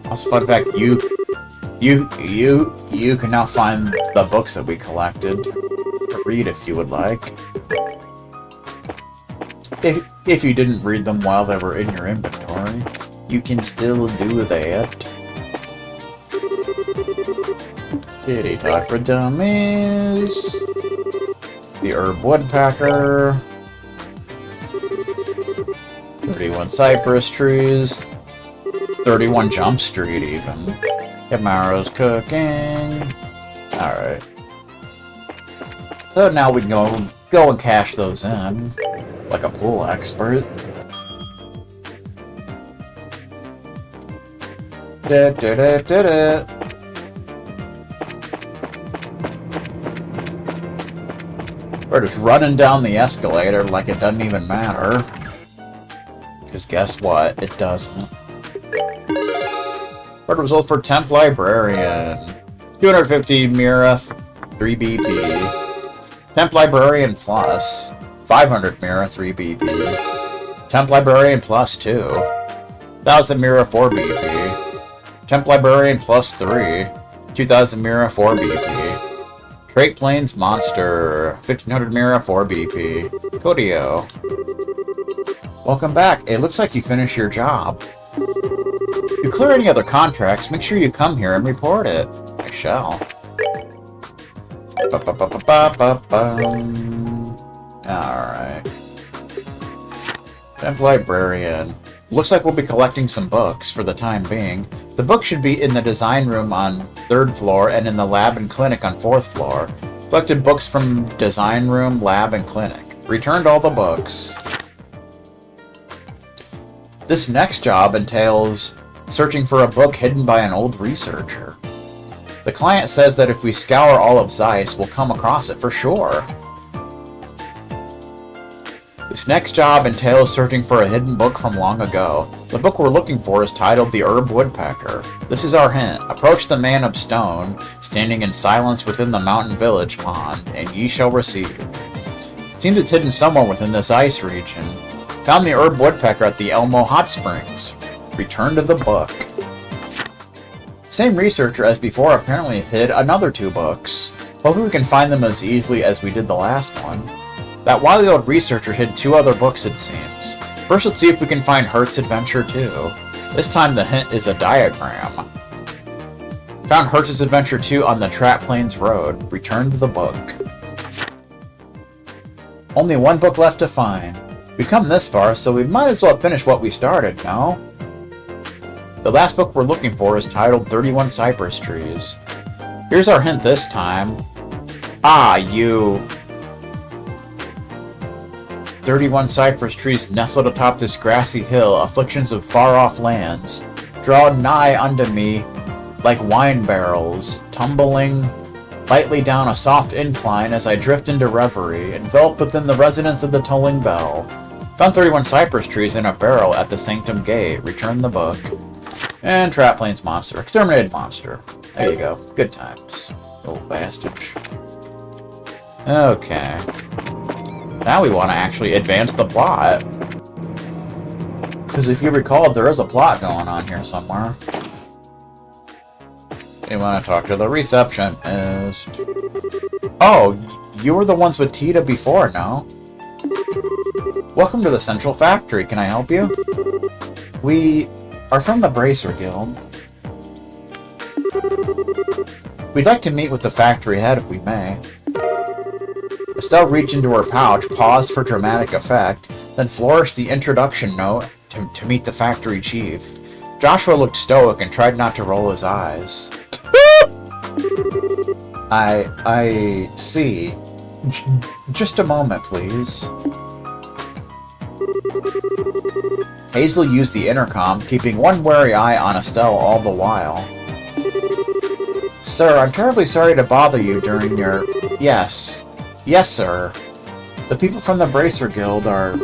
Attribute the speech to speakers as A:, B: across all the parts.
A: Also, fun fact, you can now find the books that we collected to read if you would like. If you didn't read them while they were in your inventory, you can still do that. Kitty Talk for Dummies. The Herb Woodpecker. 31 Cypress Trees. 31 Jump Street, even. Yamaro's Cooking. Alright. So now we can go and cash those in. Like a pool expert. We're just running down the escalator like it doesn't even matter. Because guess what? It doesn't. Order result for Temp Librarian. 250 Mira, 3 BP. Temp Librarian Plus. 500 Mira, 3 BP. Temp Librarian Plus 2. 1000 Mira, 4 BP. Temp Librarian Plus 3. 2000 Mira, 4 BP. Great Plains Monster. 1500 Mira, 4 BP. Codio. Welcome back. It looks like you finished your job. If you clear any other contracts, make sure you come here and report it. I shall. Alright. Temp Librarian. Looks like we'll be collecting some books for the time being. The book should be in the design room on 3rd floor and in the lab and clinic on 4th floor. Collected books from design room, lab, and clinic. Returned all the books. This next job entails searching for a book hidden by an old researcher. The client says that if we scour all of Zeiss, we'll come across it for sure. This next job entails searching for a hidden book from long ago. The book we're looking for is titled The Herb Woodpecker. This is our hint. Approach the man of stone, standing in silence within the mountain village pond, and ye shall receive. It seems it's hidden somewhere within this ice region. Found the Herb Woodpecker at the Elmo Hot Springs. Return to the book. Same researcher as before apparently hid another 2 books. Hopefully we can find them as easily as we did the last one. That wily old researcher hid 2 other books, it seems. First, let's see if we can find Hert's Adventure 2. This time the hint is a diagram. Found Hert's Adventure 2 on the Trap Plains Road. Return to the book. Only 1 book left to find. We've come this far, so we might as well finish what we started, no? The last book we're looking for is titled 31 Cypress Trees. Here's our hint this time. Ah, you... 31 cypress trees nestled atop this grassy hill, afflictions of far-off lands, draw nigh unto me like wine barrels, tumbling lightly down a soft incline as I drift into reverie, enveloped within the resonance of the tolling bell. Found 31 cypress trees in a barrel at the Sanctum Gate. Return the book. And Trap Plains Monster. Exterminated Monster. There you go. Good times. Little bastard. Okay. Now we want to actually advance the plot. Because if you recall, there is a plot going on here somewhere. We want to talk to the receptionist. Oh, you were the ones with Tita before, no? Welcome to the Central Factory. Can I help you? We are from the Bracer Guild. We'd like to meet with the factory head if we may. Estelle reached into her pouch, paused for dramatic effect, then flourished the introduction note to meet the factory chief. Joshua looked stoic and tried not to roll his eyes. I see. Just a moment, please. Hazel used the intercom, keeping one wary eye on Estelle all the while. Sir, I'm terribly sorry to bother you during your... Yes. Yes, sir. The people from the Bracer Guild are...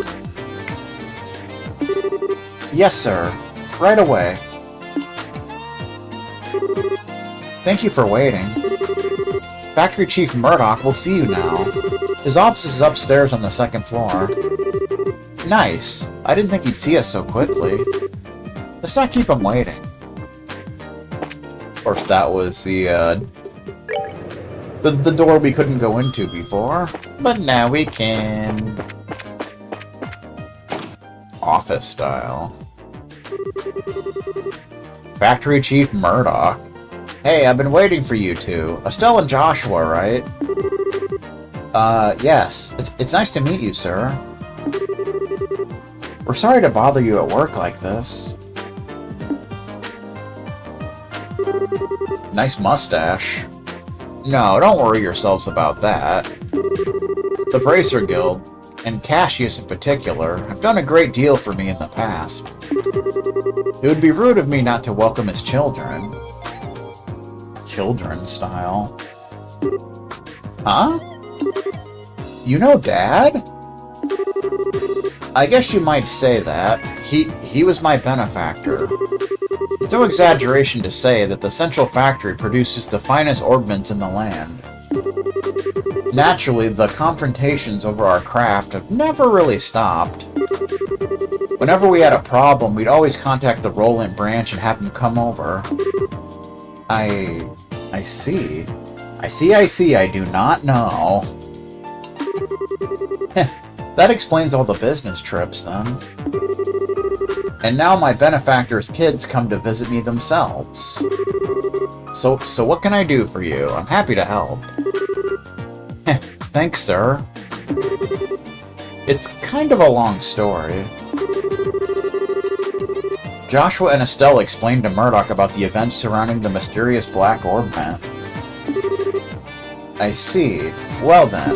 A: Yes, sir. Right away. Thank you for waiting. Factory Chief Murdoch will see you now. His office is upstairs on the 2nd floor. Nice. I didn't think he'd see us so quickly. Let's not keep him waiting. course, that was the door we couldn't go into before, but now we can. Office style. Factory Chief Murdoch. Hey, I've been waiting for you two. Estelle and Joshua, right? Yes. It's nice to meet you, sir. We're sorry to bother you at work like this. Nice mustache. No, don't worry yourselves about that. The Bracer Guild, and Cassius in particular, have done a great deal for me in the past. It would be rude of me not to welcome his children. Children style. Huh? You know Dad? I guess you might say that. He was my benefactor. It's no exaggeration to say that the Central Factory produces the finest orbments in the land. Naturally, the confrontations over our craft have never really stopped. Whenever we had a problem, we'd always contact the Roland branch and have them come over. I see. I do not know. That explains all the business trips, then. And now my benefactor's kids come to visit me themselves. So what can I do for you? I'm happy to help. Thanks, sir. It's kind of a long story. Joshua and Estelle explained to Murdoch about the events surrounding the mysterious Black Orbment. I see. Well then.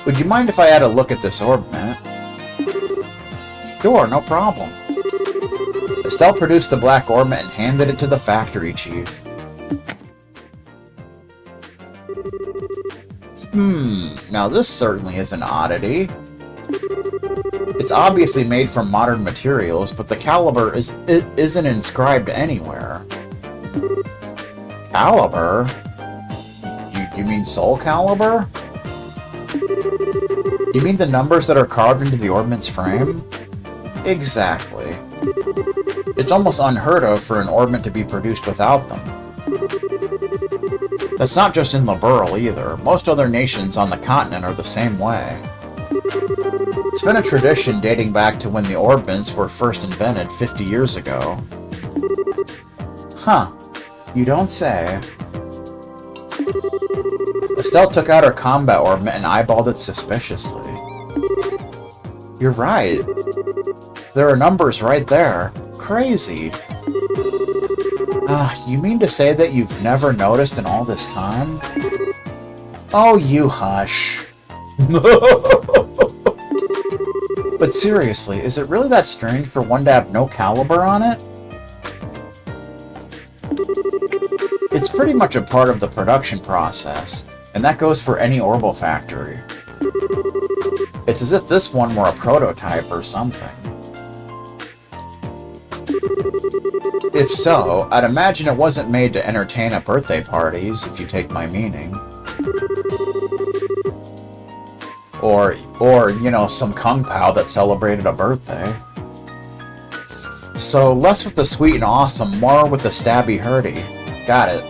A: Would you mind if I had a look at this Orbment? Sure, no problem. Estelle produced the Black Orbment and handed it to the factory chief. Now this certainly is an oddity. It's obviously made from modern materials, but the caliber isn't inscribed anywhere. Caliber? You mean Soul Calibur? You mean the numbers that are carved into the Orbment's frame? Exactly. It's almost unheard of for an Orbment to be produced without them. That's not just in Liberl either. Most other nations on the continent are the same way. It's been a tradition dating back to when the Orbments were first invented 50 years ago. Huh. You don't say. Estelle took out her combat Orbment and eyeballed it suspiciously. You're right. There are numbers right there. Crazy. You mean to say that you've never noticed in all this time? Oh, you hush. But seriously, is it really that strange for one to have no caliber on it? It's pretty much a part of the production process, and that goes for any Orbital factory. It's as if this one were a prototype or something. If so, I'd imagine it wasn't made to entertain at birthday parties, if you take my meaning. Or, you know, some Kung Pao that celebrated a birthday. So, less with the sweet and awesome, more with the stabby hurdy. Got it.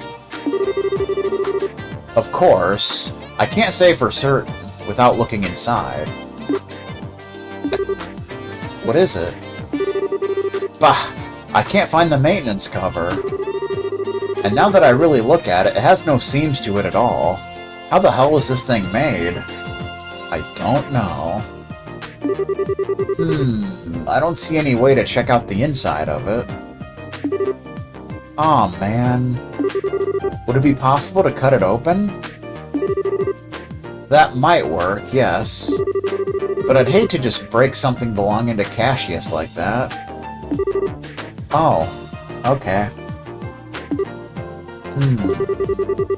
A: Of course, I can't say for certain without looking inside. What is it? Bah! I can't find the maintenance cover. And now that I really look at it, it has no seams to it at all. How the hell was this thing made? I don't know. I don't see any way to check out the inside of it. Aw, man. Would it be possible to cut it open? That might work, yes. But I'd hate to just break something belonging to Cassius like that. Oh, okay.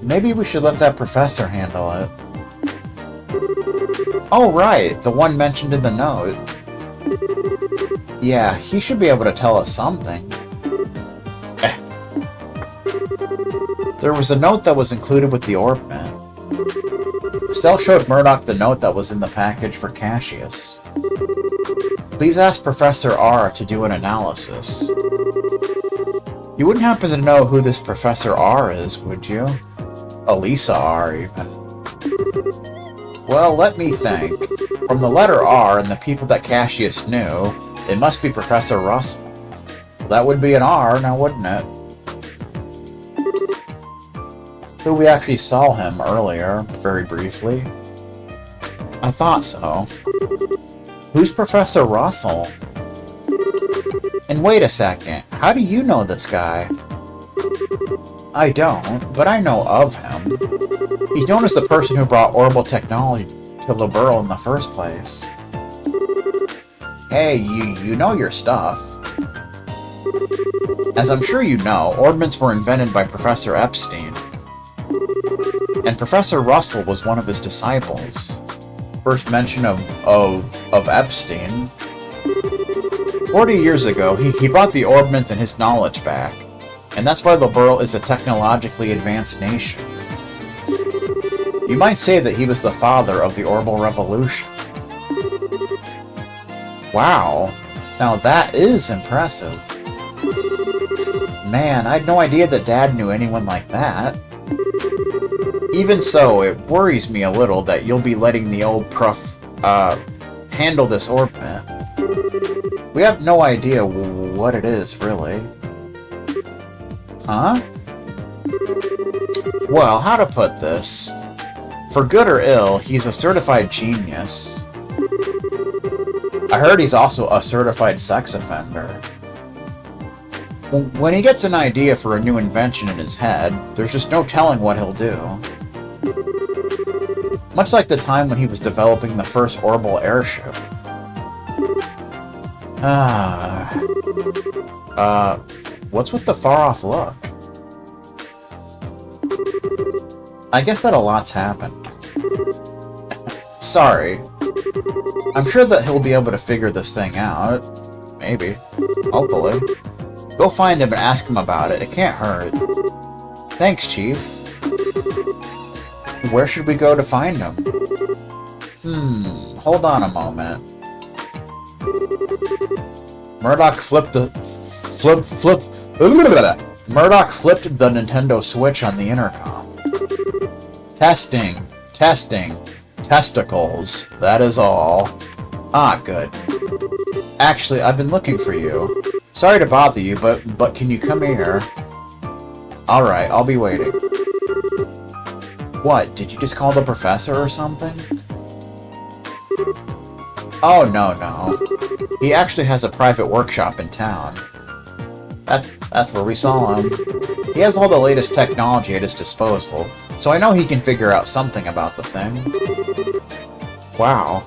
A: Maybe we should let that professor handle it. Oh, right, the one mentioned in the note. Yeah, he should be able to tell us something. There was a note that was included with the Orbment. Estelle showed Murdoch the note that was in the package for Cassius. Please ask Professor R to do an analysis. You wouldn't happen to know who this Professor R is, would you? Elisa R, even. Well, let me think. From the letter R and the people that Cassius knew, it must be Professor Russell. That would be an R, now wouldn't it? So we actually saw him earlier, very briefly. I thought so. Who's Professor Russell? And wait a second, how do you know this guy? I don't, but I know of him. He's known as the person who brought orbital technology to Liberl in the first place. Hey, you know your stuff. As I'm sure you know, orbments were invented by Professor Epstein. And Professor Russell was one of his disciples. First mention of Epstein. 40 years ago, he brought the orbment and his knowledge back. And that's why Liberl is a technologically advanced nation. You might say that he was the father of the orbital revolution. Wow, now that is impressive. Man, I had no idea that Dad knew anyone like that. Even so, it worries me a little that you'll be letting the old prof, handle this orbment. We have no idea what it is, really. Huh? Well, how to put this? For good or ill, he's a certified genius. I heard he's also a certified sex offender. When he gets an idea for a new invention in his head, there's just no telling what he'll do. Much like the time when he was developing the first orbital airship. What's with the far-off look? I guess that a lot's happened. Sorry. I'm sure that he'll be able to figure this thing out. Maybe. Hopefully. Go find him and ask him about it. It can't hurt. Thanks, Chief. Where should we go to find him? Hold on a moment. Murdoch flipped the Nintendo Switch on the intercom. Testing. Testicles. That is all. Ah, good. Actually, I've been looking for you. Sorry to bother you, but can you come here? Alright, I'll be waiting. What, did you just call the professor or something? Oh, no. He actually has a private workshop in town. That's where we saw him. He has all the latest technology at his disposal, so I know he can figure out something about the thing. Wow.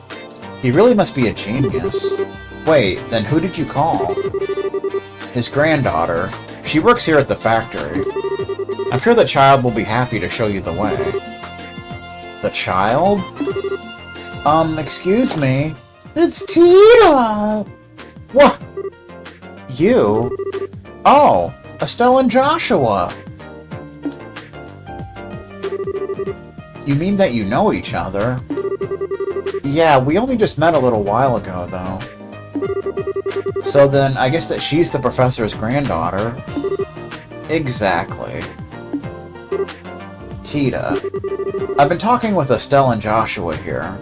A: He really must be a genius. Wait, then who did you call? His granddaughter. She works here at the factory. I'm sure the child will be happy to show you the way. The child? Excuse me? It's Tita! What? You? Oh, Estelle and Joshua! You mean that you know each other? Yeah, we only just met a little while ago, though. So then, I guess that she's the professor's granddaughter. Exactly. Tita. I've been talking with Estelle and Joshua here.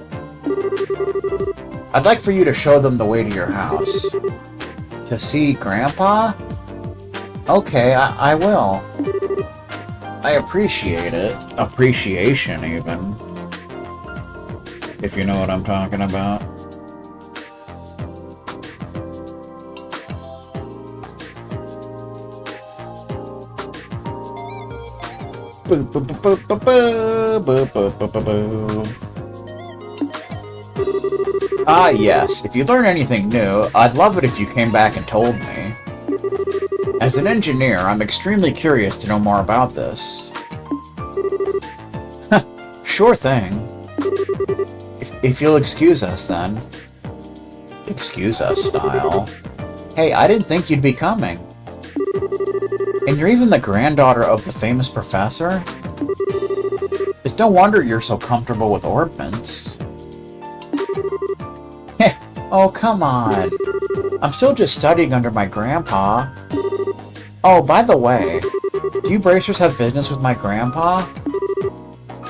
A: I'd like for you to show them the way to your house. To see Grandpa? Okay, I will. I appreciate it. Appreciation, even. If you know what I'm talking about. Ah, yes. If you learn anything new, I'd love it if you came back and told me. As an engineer, I'm extremely curious to know more about this. Sure thing. If you'll excuse us, then. Excuse us, style. Hey, I didn't think you'd be coming. And you're even the granddaughter of the famous professor? It's no wonder you're so comfortable with orbments. Oh, come on. I'm still just studying under my grandpa. Oh, by the way, do you bracers have business with my grandpa?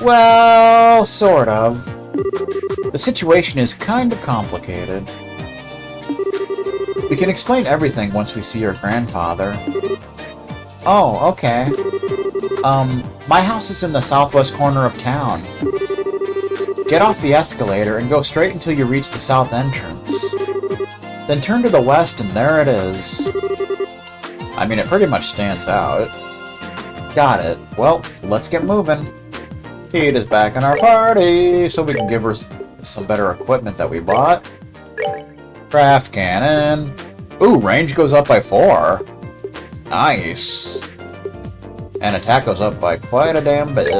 A: Well, sort of. The situation is kind of complicated. We can explain everything once we see your grandfather. Oh, okay. My house is in the southwest corner of town. Get off the escalator and go straight until you reach the south entrance. Then turn to the west and there it is. I mean, it pretty much stands out. Got it. Well, let's get moving. Pete is back in our party, so we can give her some better equipment that we bought. Craft cannon. Ooh, range goes up by 4. Nice. And attack goes up by quite a damn bit.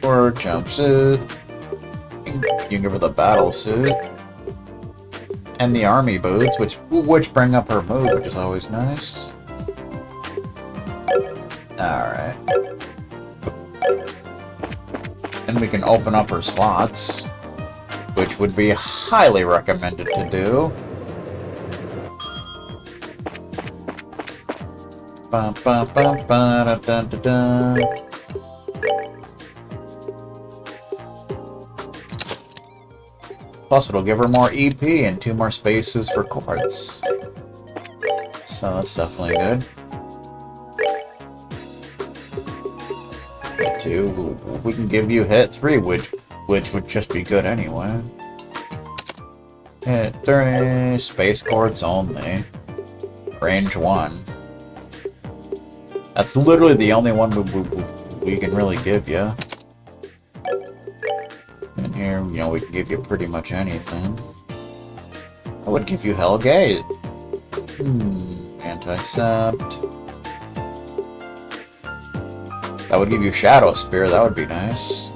A: Or jumpsuit. You can give her the battle suit. And the army boots, which bring up her mood, which is always nice. Alright. And we can open up her slots, which would be highly recommended to do. Bum, bum, bum, ba, da, da, da, da. Plus, it'll give her more EP and 2 more spaces for quartz. So that's definitely good. Hit 2, we can give you hit 3, which would just be good anyway. Hit 3, space quartz only. Range 1. That's literally the only one we can really give you. And here, you know, we can give you pretty much anything. I would give you Hellgate. Anti-Sept. That would give you Shadow Spear, that would be nice.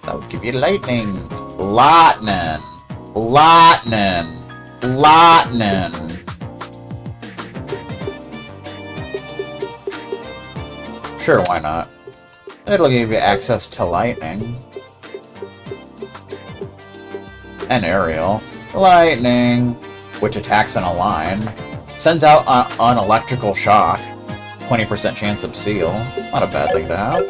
A: That would give you Lightning. Lightning. Lightning. Lightning. Sure, why not? It'll give you access to lightning. And aerial. Lightning, which attacks in a line. Sends out an electrical shock. 20% chance of seal. Not a bad thing to have.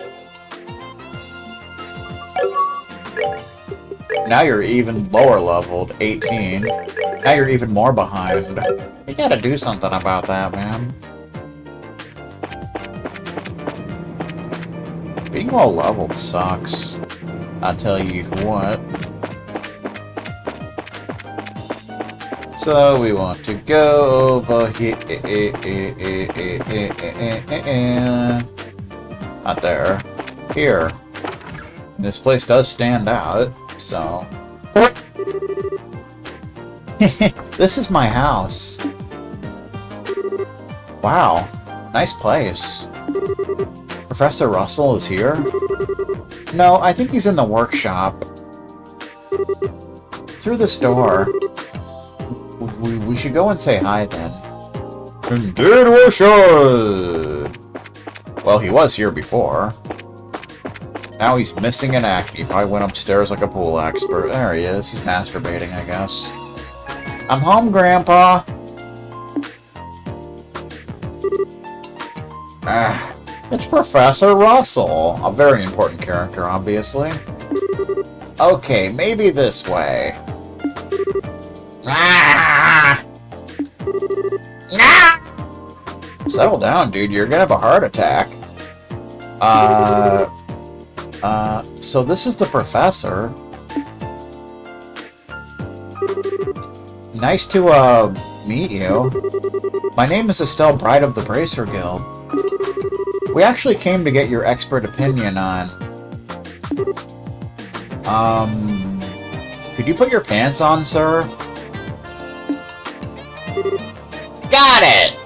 A: Now you're even lower leveled, 18. Now you're even more behind. You gotta do something about that, man. Being low leveled sucks. I'll tell you what. So we want to go over here. Not there. Here. This place does stand out, so. This is my house. Wow. Nice place. Professor Russell is here? No, I think he's in the workshop. Through this door. We should go and say hi then. Indeed we should! Well, he was here before. Now he's missing in action. He probably went upstairs like a pool expert. There he is. He's masturbating, I guess. I'm home, Grandpa! It's Professor Russell. A very important character, obviously. Okay, maybe this way. Settle down, dude. You're gonna have a heart attack. So this is the professor. Nice to, meet you. My name is Estelle Bride of the Bracer Guild. We actually came to get your expert opinion on... Could you put your pants on, sir? Got it!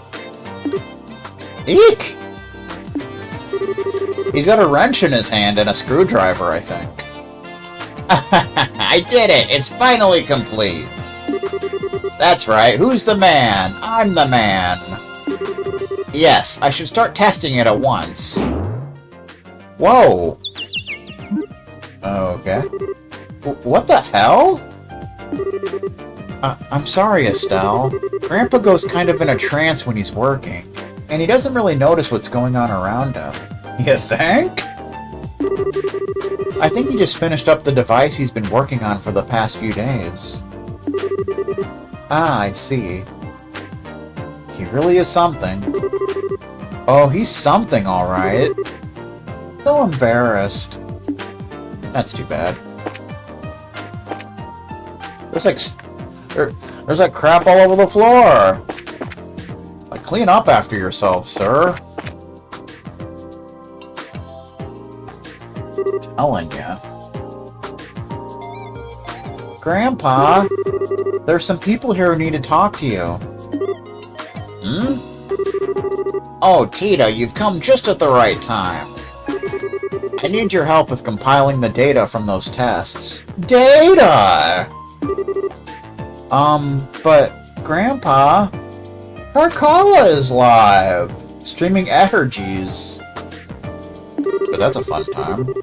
A: Eek! He's got a wrench in his hand and a screwdriver, I think. I did it! It's finally complete! That's right, who's the man? I'm the man! Yes, I should start testing it at once. Whoa! Okay. What the hell? I'm sorry, Estelle. Grandpa goes kind of in a trance when he's working, and he doesn't really notice what's going on around him. You think? I think he just finished up the device he's been working on for the past few days. Ah, I see. He really is something. Oh, he's something, alright. So embarrassed. That's too bad. There's like crap all over the floor. Like, clean up after yourself, sir. Telling ya. Grandpa, there's some people here who need to talk to you. Hmm? Oh, Tita, you've come just at the right time. I need your help with compiling the data from those tests. Data! But, Grandpa, Carcala is live, streaming energies. But that's a fun time.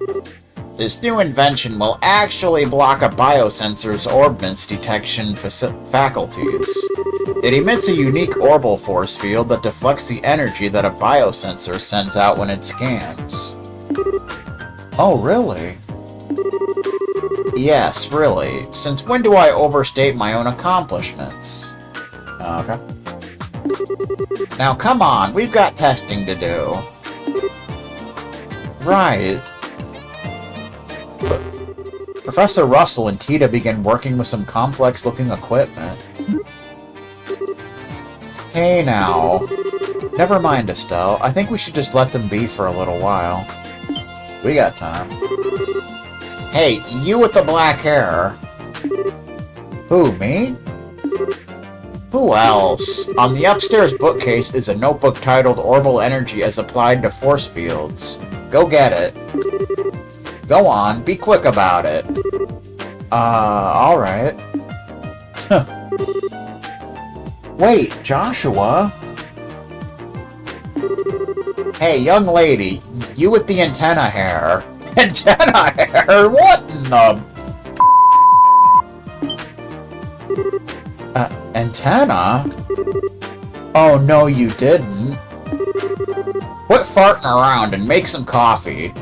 A: This new invention will actually block a biosensor's Orbment's detection faculties. It emits a unique orbal force field that deflects the energy that a biosensor sends out when it scans. Oh, really? Yes, really. Since when do I overstate my own accomplishments? Okay. Now come on, we've got testing to do. Right. Professor Russell and Tita begin working with some complex-looking equipment. Hey now. Never mind, Estelle. I think we should just let them be for a little while. We got time. Hey, you with the black hair. Who, me? Who else? On the upstairs bookcase is a notebook titled Orbal Energy as Applied to Force Fields. Go get it. Go on, be quick about it. Alright. Wait, Joshua? Hey, young lady, you with the antenna hair. Antenna hair? What in the... antenna? Oh, no, you didn't. Quit farting around and make some coffee.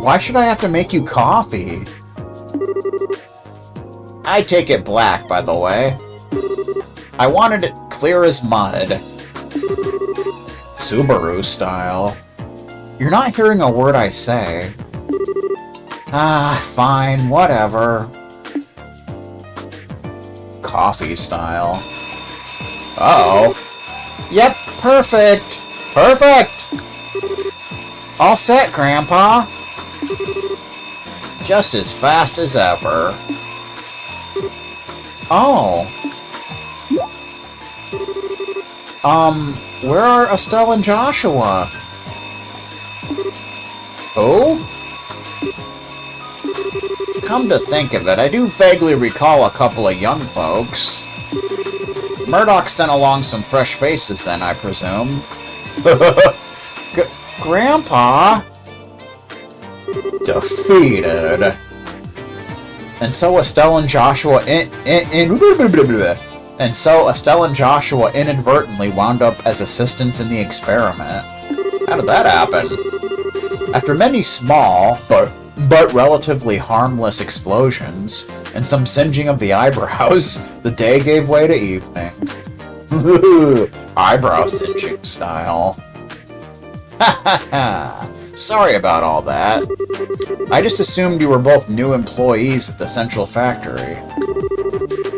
A: Why should I have to make you coffee? I take it black, by the way. I wanted it clear as mud. Subaru style. You're not hearing a word I say. Ah, fine, whatever. Coffee style. Uh-oh. Yep, perfect! Perfect! All set, Grandpa. Just as fast as ever. Oh. Where are Estelle and Joshua? Who? Come to think of it, I do vaguely recall a couple of young folks. Murdoch sent along some fresh faces then, I presume. Grandpa? Defeated. And so Estelle and Joshua inadvertently wound up as assistants in the experiment. How did that happen? After many small, but relatively harmless explosions, and some singeing of the eyebrows, the day gave way to evening. Eyebrow singeing style. Ha ha ha. Sorry about all that. I just assumed you were both new employees at the central factory.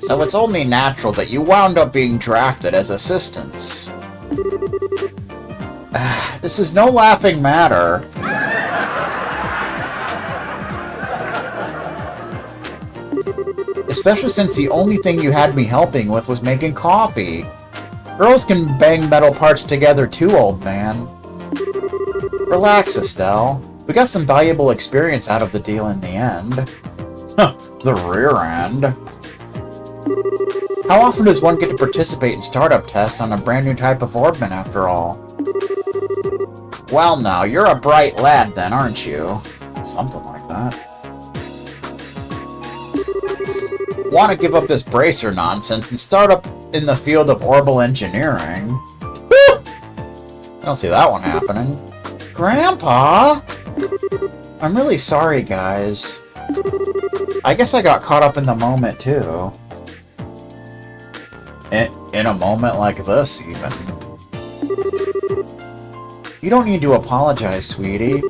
A: So it's only natural that you wound up being drafted as assistants. This is no laughing matter. Especially since the only thing you had me helping with was making coffee. Girls can bang metal parts together too, old man. Relax, Estelle. We got some valuable experience out of the deal in the end. The rear end. How often does one get to participate in startup tests on a brand new type of Orbment after all? Well now, you're a bright lad then, aren't you? Something like that. Want to give up this bracer nonsense and start up in the field of orbital engineering? I don't see that one happening. Grandpa? I'm really sorry, guys. I guess I got caught up in the moment, too. In a moment like this, even. You don't need to apologize, sweetie.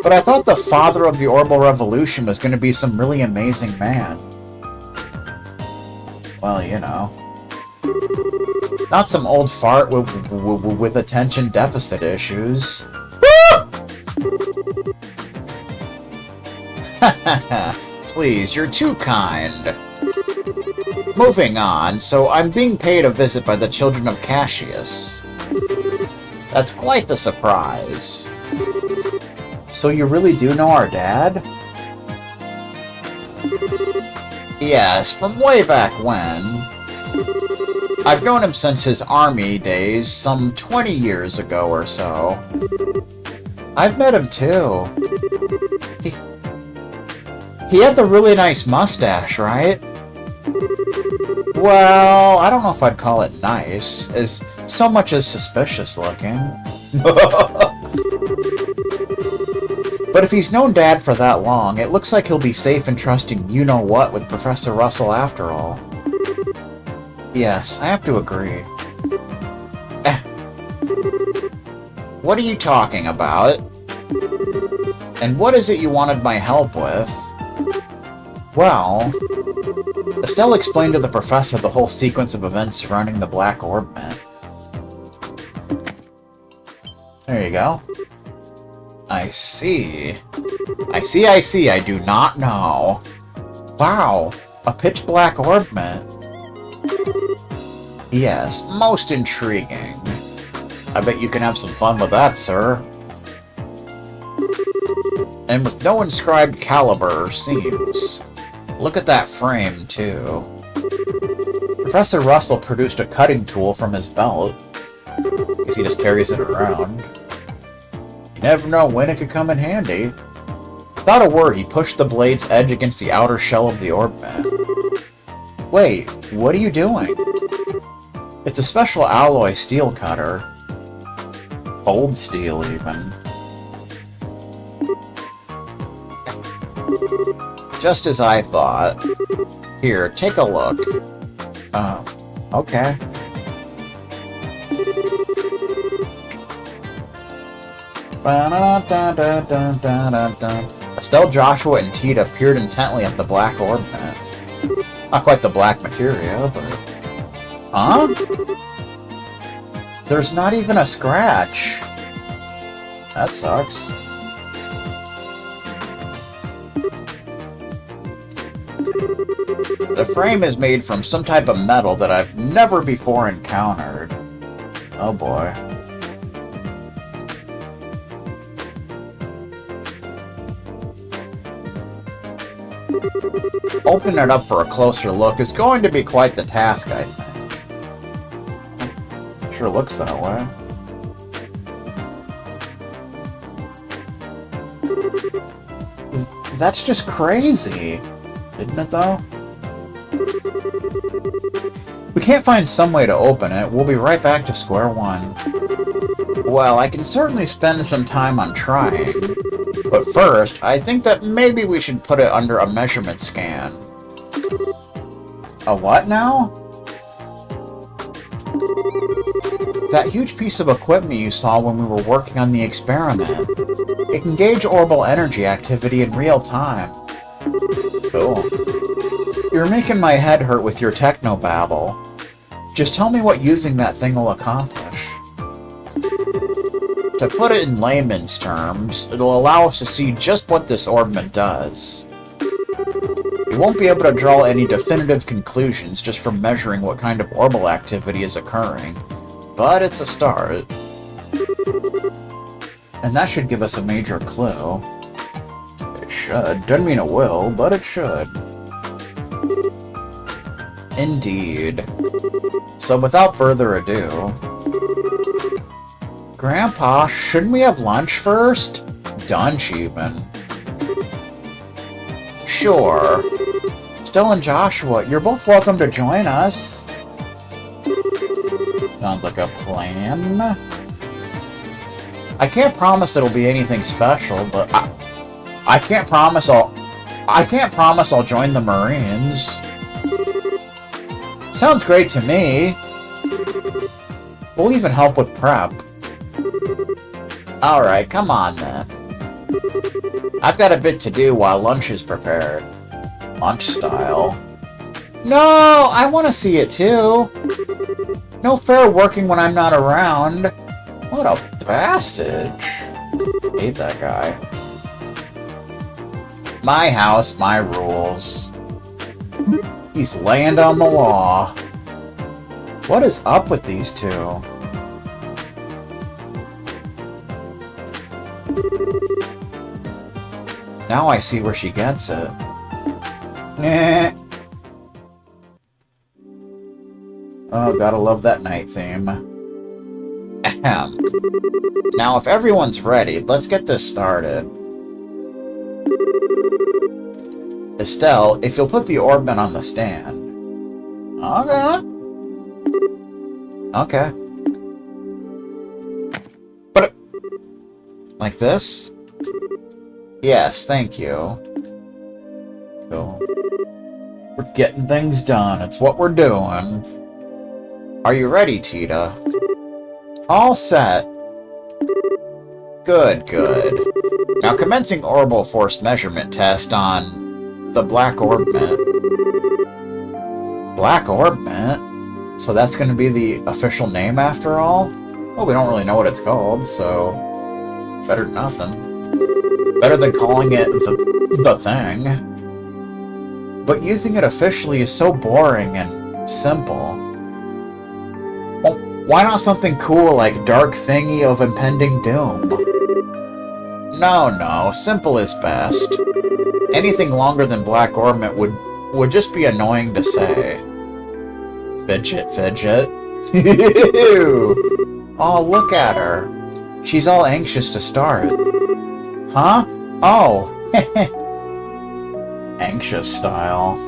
A: But I thought the father of the orbital revolution was going to be some really amazing man. Well, you know. Not some old fart with attention deficit issues. Please, you're too kind. Moving on, so I'm being paid a visit by the children of Cassius. That's quite the surprise. So you really do know our dad? Yes, from way back when. I've known him since his army days, some 20 years ago or so. I've met him too. He had the really nice mustache, right? Well, I don't know if I'd call it nice, as so much as suspicious looking. But if he's known Dad for that long, it looks like he'll be safe in trusting you-know-what with Professor Russell after all. Yes, I have to agree. What are you talking about? And what is it you wanted my help with? Well, Estelle explained to the professor the whole sequence of events surrounding the Black Orbment. There you go. I see. I see. I do not know. Wow, a pitch-black Orbment. Yes, most intriguing. I bet you can have some fun with that, sir. And with no inscribed caliber, seems. Look at that frame, too. Professor Russell produced a cutting tool from his belt. Guess he just carries it around. You never know when it could come in handy. Without a word, he pushed the blade's edge against the outer shell of the Orbment. Wait, what are you doing? It's a special alloy steel cutter. Cold steel, even. Just as I thought. Here, take a look. Okay. Estelle, Joshua, and Tita peered intently at the Black Orbment. Not quite the black materia, but... Huh? There's not even a scratch. That sucks. The frame is made from some type of metal that I've never before encountered. Oh boy. Opening it up for a closer look is going to be quite the task, I think. Sure looks that way. That's just crazy, isn't it though? We can't find some way to open it. We'll be right back to square one. Well, I can certainly spend some time on trying. But first, I think that maybe we should put it under a measurement scan. A what now? That huge piece of equipment you saw when we were working on the experiment. It can gauge orbital energy activity in real time. Cool. You're making my head hurt with your technobabble. Just tell me what using that thing will accomplish. To put it in layman's terms, it'll allow us to see just what this Orbment does. We won't be able to draw any definitive conclusions just from measuring what kind of orbital activity is occurring, but it's a start. And that should give us a major clue. It should. Doesn't mean it will, but it should. Indeed. So without further ado... Grandpa, shouldn't we have lunch first? Done, Cheeseman. Sure. Still and Joshua, you're both welcome to join us. Sounds like a plan. I can't promise it'll be anything special, but I can't promise I'll join the Marines. Sounds great to me. We'll even help with prep. Alright, come on then. I've got a bit to do while lunch is prepared. Lunch style. No! I want to see it too! No fair working when I'm not around. What a bastard. Hate that guy. My house, my rules. He's laying down the law. What is up with these two? Now I see where she gets it. Eh. Oh, gotta love that night theme. Ahem. Now, if everyone's ready, let's get this started. Estelle, if you'll put the Orbment on the stand. Okay. But like this? Yes, thank you. Cool. We're getting things done. It's what we're doing. Are you ready, Tita? All set. Good, good. Now commencing orbital force measurement test on the Black Orbment. Black Orbment? So that's going to be the official name after all? Well, we don't really know what it's called, so better than nothing. Better than calling it the thing. But using it officially is so boring and simple. Well, why not something cool like Dark Thingy of Impending Doom? No, simple is best. Anything longer than Black Orbment would just be annoying to say. Fidget. Oh, look at her. She's all anxious to start. Huh? Oh. Anxious style.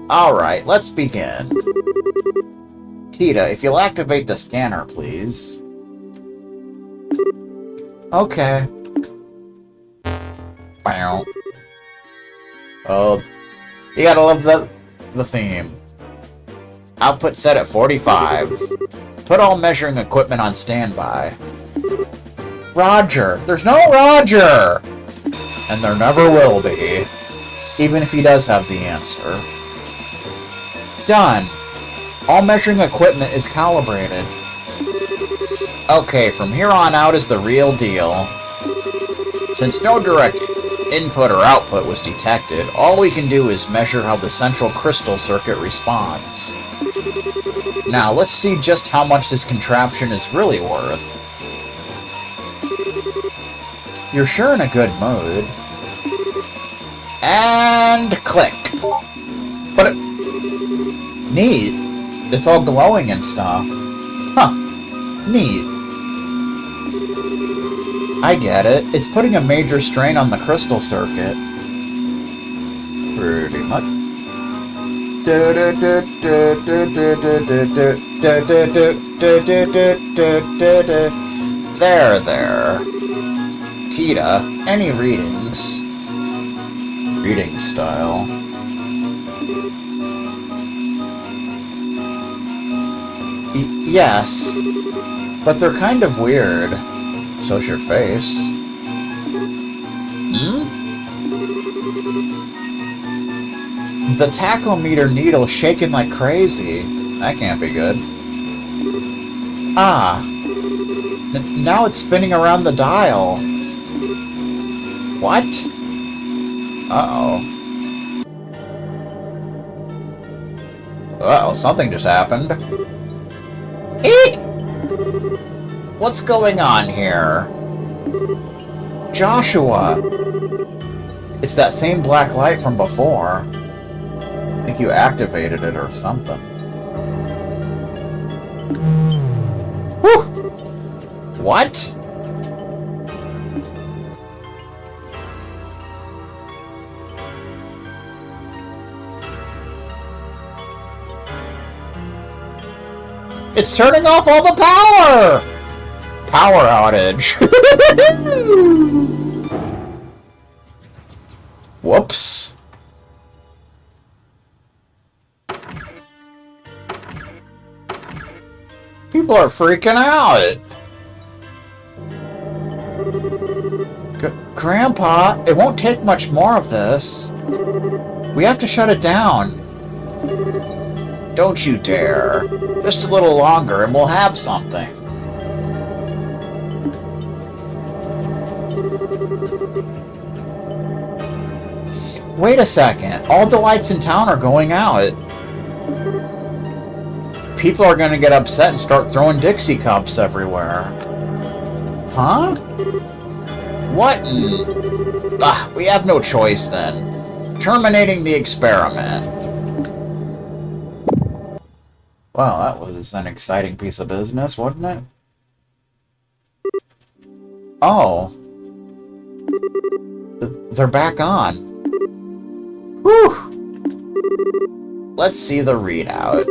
A: Alright, let's begin. Tita, if you'll activate the scanner, please. Okay. Bow. Oh, you gotta love the theme. Output set at 45. Put all measuring equipment on standby. Roger! There's no Roger! And there never will be. Even if he does have the answer. Done. All measuring equipment is calibrated. Okay, from here on out is the real deal. Since no direct input or output was detected, all we can do is measure how the central crystal circuit responds. Now, let's see just how much this contraption is really worth. You're sure in a good mood. And click. But neat. It's all glowing and stuff. Huh. Neat. I get it. It's putting a major strain on the crystal circuit. Pretty much. There. Tita, any readings? Reading style. Yes, but they're kind of weird. So's your face. The tachometer needle's shaking like crazy. That can't be good. Ah. Now it's spinning around the dial. What? Uh-oh. Uh-oh, something just happened. Eek! What's going on here? Joshua! It's that same black light from before. I think you activated it or something. Whew! What? It's turning off all the power! Power outage. Whoops. People are freaking out. Grandpa, it won't take much more of this. We have to shut it down. Don't you dare. Just a little longer and we'll have something. Wait a second. All the lights in town are going out. People are going to get upset and start throwing Dixie cups everywhere. Huh? What? We have no choice then. Terminating the experiment. Well, that was an exciting piece of business, wasn't it? Oh. They're back on. Whew! Let's see the readout.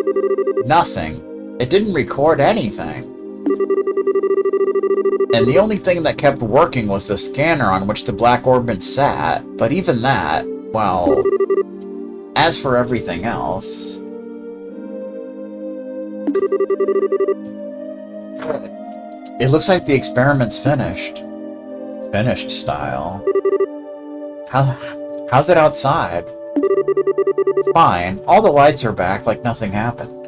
A: Nothing. It didn't record anything. And the only thing that kept working was the scanner on which the black orbment sat, but even that, well... As for everything else... It looks like the experiment's finished. Finished style. How's it outside? Fine. All the lights are back like nothing happened.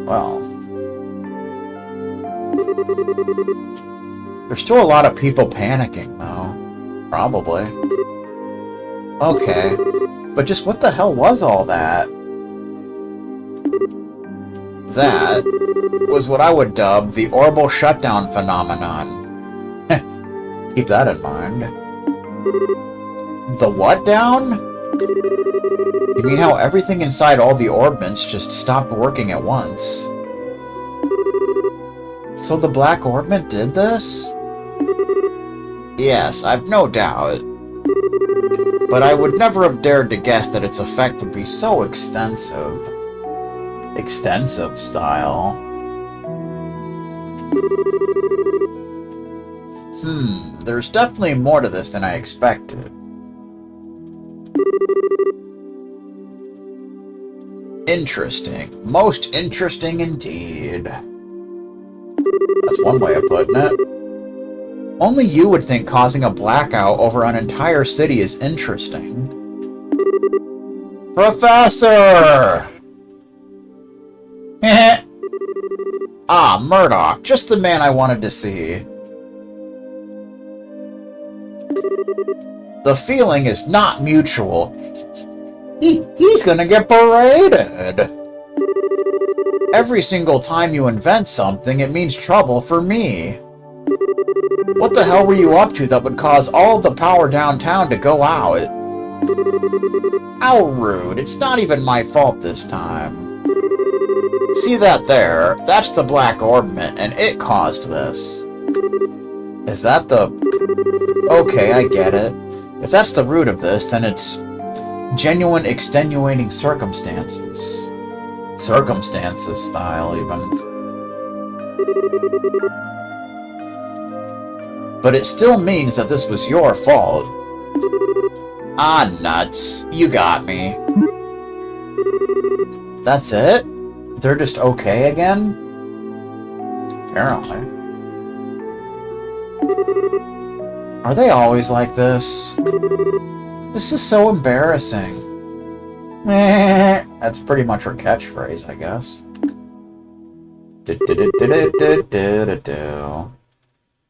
A: Well... There's still a lot of people panicking, though. Probably. Okay. But just what the hell was all that? That was what I would dub the orbital shutdown phenomenon. Keep that in mind. The what down? You mean how everything inside all the orbments just stopped working at once? So the black orbment did this? Yes, I've no doubt. But I would never have dared to guess that its effect would be so extensive. Extensive style. There's definitely more to this than I expected. Interesting. Most interesting indeed. That's one way of putting it. Only you would think causing a blackout over an entire city is interesting. Professor! Ah, Murdoch, just the man I wanted to see. The feeling is not mutual. He's gonna get paraded. Every single time you invent something, it means trouble for me. What the hell were you up to that would cause all the power downtown to go out? How rude. It's not even my fault this time. See that there? That's the black orbment, and it caused this. Is that the... Okay, I get it. If that's the root of this, then it's... genuine extenuating circumstances. Circumstances style, even. But it still means that this was your fault. Ah, nuts. You got me. That's it? They're just okay again? Apparently. Are they always like this? This is so embarrassing. That's pretty much her catchphrase, I guess.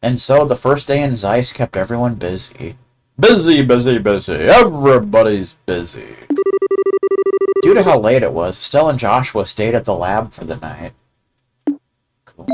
A: And so the first day in Zeiss kept everyone busy. Busy, busy, busy. Everybody's busy. Due to how late it was, Estelle and Joshua stayed at the lab for the night. Cool.